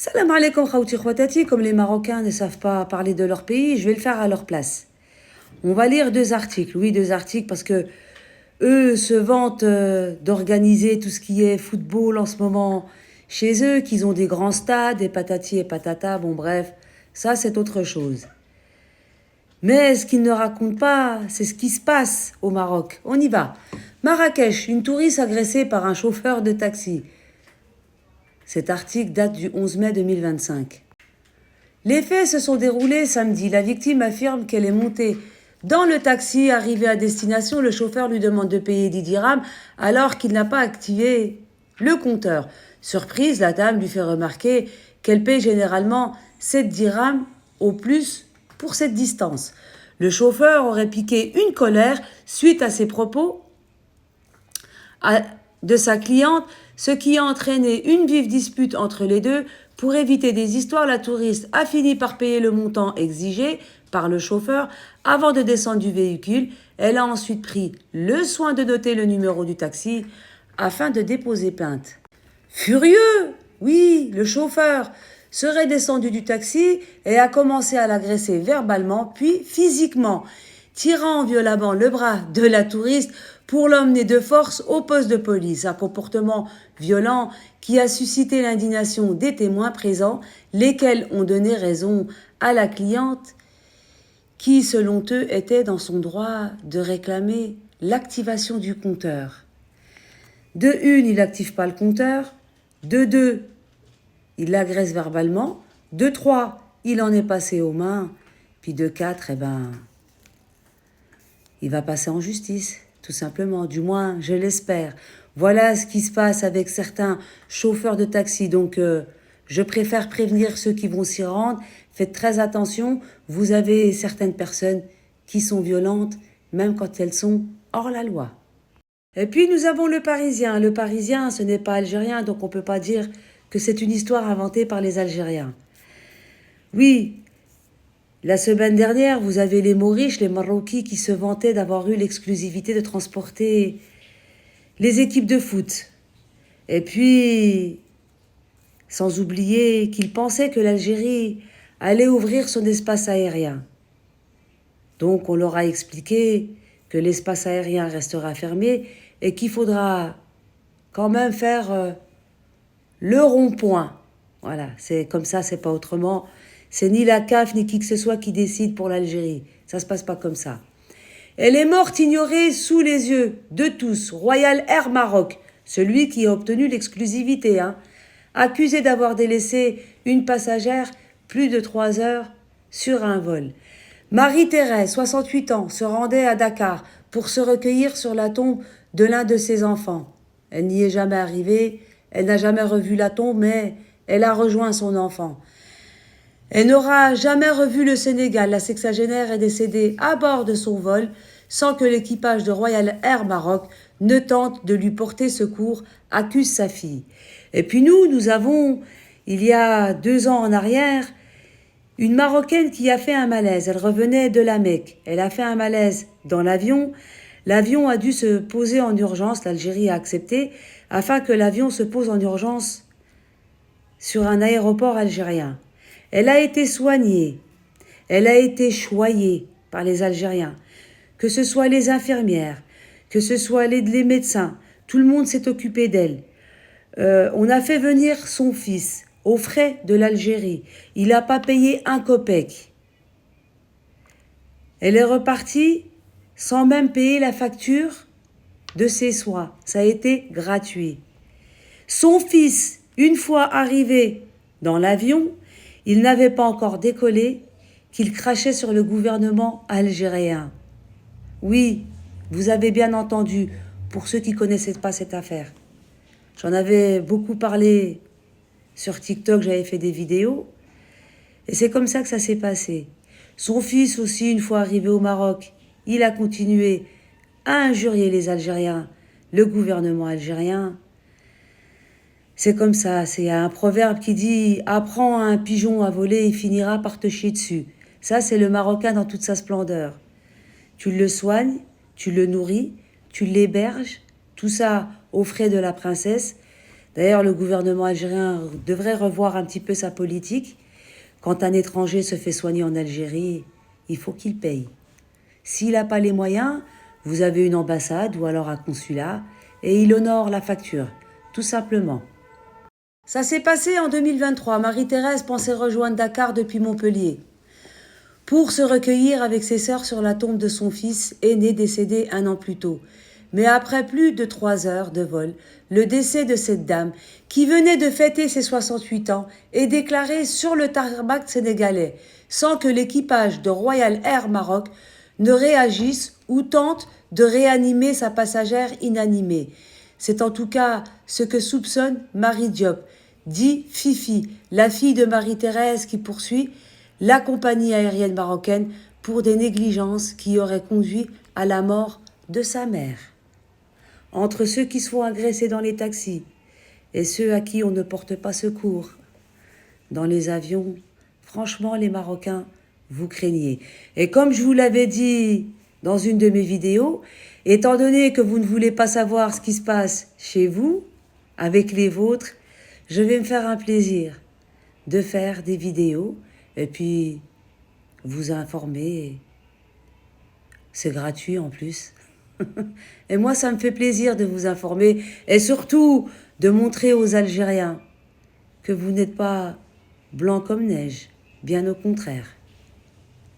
Salam alaikum khawti khwatati, comme les Marocains ne savent pas parler de leur pays, je vais le faire à leur place. On va lire deux articles, oui, deux articles, parce que eux se vantent d'organiser tout ce qui est football en ce moment chez eux, qu'ils ont des grands stades, des patati et patata, bon bref, ça c'est autre chose. Mais ce qu'ils ne racontent pas, c'est ce qui se passe au Maroc. On y va. Marrakech, une touriste agressée par un chauffeur de taxi. Cet article date du 11 mai 2025. Les faits se sont déroulés samedi. La victime affirme qu'elle est montée dans le taxi. Arrivé à destination, le chauffeur lui demande de payer 10 dirhams alors qu'il n'a pas activé le compteur. Surprise, la dame lui fait remarquer qu'elle paye généralement 7 dirhams au plus pour cette distance. Le chauffeur aurait piqué une colère suite à ses propos de sa cliente, ce qui a entraîné une vive dispute entre les deux. Pour éviter des histoires, la touriste a fini par payer le montant exigé par le chauffeur avant de descendre du véhicule. Elle a ensuite pris le soin de noter le numéro du taxi afin de déposer plainte. Furieux, oui, le chauffeur serait descendu du taxi et a commencé à l'agresser verbalement puis physiquement, tirant violemment le bras de la touriste pour l'emmener de force au poste de police. Un comportement violent qui a suscité l'indignation des témoins présents, lesquels ont donné raison à la cliente qui, selon eux, était dans son droit de réclamer l'activation du compteur. De une, il n'active pas le compteur. De deux, il l'agresse verbalement. De trois, il en est passé aux mains. Puis de quatre, il va passer en justice, tout simplement. Du moins, je l'espère. Voilà ce qui se passe avec certains chauffeurs de taxi. Donc, je préfère prévenir ceux qui vont s'y rendre. Faites très attention. Vous avez certaines personnes qui sont violentes, même quand elles sont hors la loi. Et puis, nous avons le Parisien. Le Parisien, ce n'est pas algérien, donc on ne peut pas dire que c'est une histoire inventée par les Algériens. Oui, la semaine dernière, vous avez les Mauriches, les Marocains qui se vantaient d'avoir eu l'exclusivité de transporter les équipes de foot. Et puis, sans oublier qu'ils pensaient que l'Algérie allait ouvrir son espace aérien. Donc, on leur a expliqué que l'espace aérien restera fermé et qu'il faudra quand même faire le rond-point. Voilà, c'est comme ça, c'est pas autrement. C'est ni la CAF ni qui que ce soit qui décide pour l'Algérie. Ça se passe pas comme ça. Elle est morte ignorée sous les yeux de tous. Royal Air Maroc, celui qui a obtenu l'exclusivité, accusé d'avoir délaissé une passagère plus de 3 heures sur un vol. Marie-Thérèse, 68 ans, se rendait à Dakar pour se recueillir sur la tombe de l'un de ses enfants. Elle n'y est jamais arrivée, elle n'a jamais revu la tombe, mais elle a rejoint son enfant. Elle n'aura jamais revu le Sénégal. La sexagénaire est décédée à bord de son vol sans que l'équipage de Royal Air Maroc ne tente de lui porter secours, accuse sa fille. Et puis nous avons, il y a 2 ans en arrière, une Marocaine qui a fait un malaise. Elle revenait de la Mecque. Elle a fait un malaise dans l'avion. L'avion a dû se poser en urgence. L'Algérie a accepté afin que l'avion se pose en urgence sur un aéroport algérien. Elle a été soignée. Elle a été choyée par les Algériens. Que ce soit les infirmières, que ce soit les médecins, tout le monde s'est occupé d'elle. On a fait venir son fils aux frais de l'Algérie. Il n'a pas payé un copec. Elle est repartie sans même payer la facture de ses soins. Ça a été gratuit. Son fils, une fois arrivé dans l'avion, il n'avait pas encore décollé qu'il crachait sur le gouvernement algérien. Oui, vous avez bien entendu, pour ceux qui ne connaissaient pas cette affaire. J'en avais beaucoup parlé sur TikTok, j'avais fait des vidéos. Et c'est comme ça que ça s'est passé. Son fils aussi, une fois arrivé au Maroc, il a continué à injurier les Algériens, le gouvernement algérien. C'est comme ça, c'est un proverbe qui dit « Apprends à un pigeon à voler, il finira par te chier dessus ». Ça, c'est le Marocain dans toute sa splendeur. Tu le soignes, tu le nourris, tu l'héberges, tout ça aux frais de la princesse. D'ailleurs, le gouvernement algérien devrait revoir un petit peu sa politique. Quand un étranger se fait soigner en Algérie, il faut qu'il paye. S'il n'a pas les moyens, vous avez une ambassade ou alors un consulat et il honore la facture, tout simplement. Ça s'est passé en 2023. Marie-Thérèse pensait rejoindre Dakar depuis Montpellier pour se recueillir avec ses sœurs sur la tombe de son fils aîné décédé un an plus tôt. Mais après plus de 3 heures de vol, le décès de cette dame, qui venait de fêter ses 68 ans, est déclaré sur le tarmac sénégalais, sans que l'équipage de Royal Air Maroc ne réagisse ou tente de réanimer sa passagère inanimée. C'est en tout cas ce que soupçonne Marie Diop, dit Fifi, la fille de Marie-Thérèse qui poursuit la compagnie aérienne marocaine pour des négligences qui auraient conduit à la mort de sa mère. Entre ceux qui se font agresser dans les taxis et ceux à qui on ne porte pas secours dans les avions, franchement les Marocains, vous craignez. Et comme je vous l'avais dit dans une de mes vidéos, étant donné que vous ne voulez pas savoir ce qui se passe chez vous, avec les vôtres, je vais me faire un plaisir de faire des vidéos et puis vous informer. C'est gratuit en plus. Et moi, ça me fait plaisir de vous informer et surtout de montrer aux Algériens que vous n'êtes pas blanc comme neige, bien au contraire.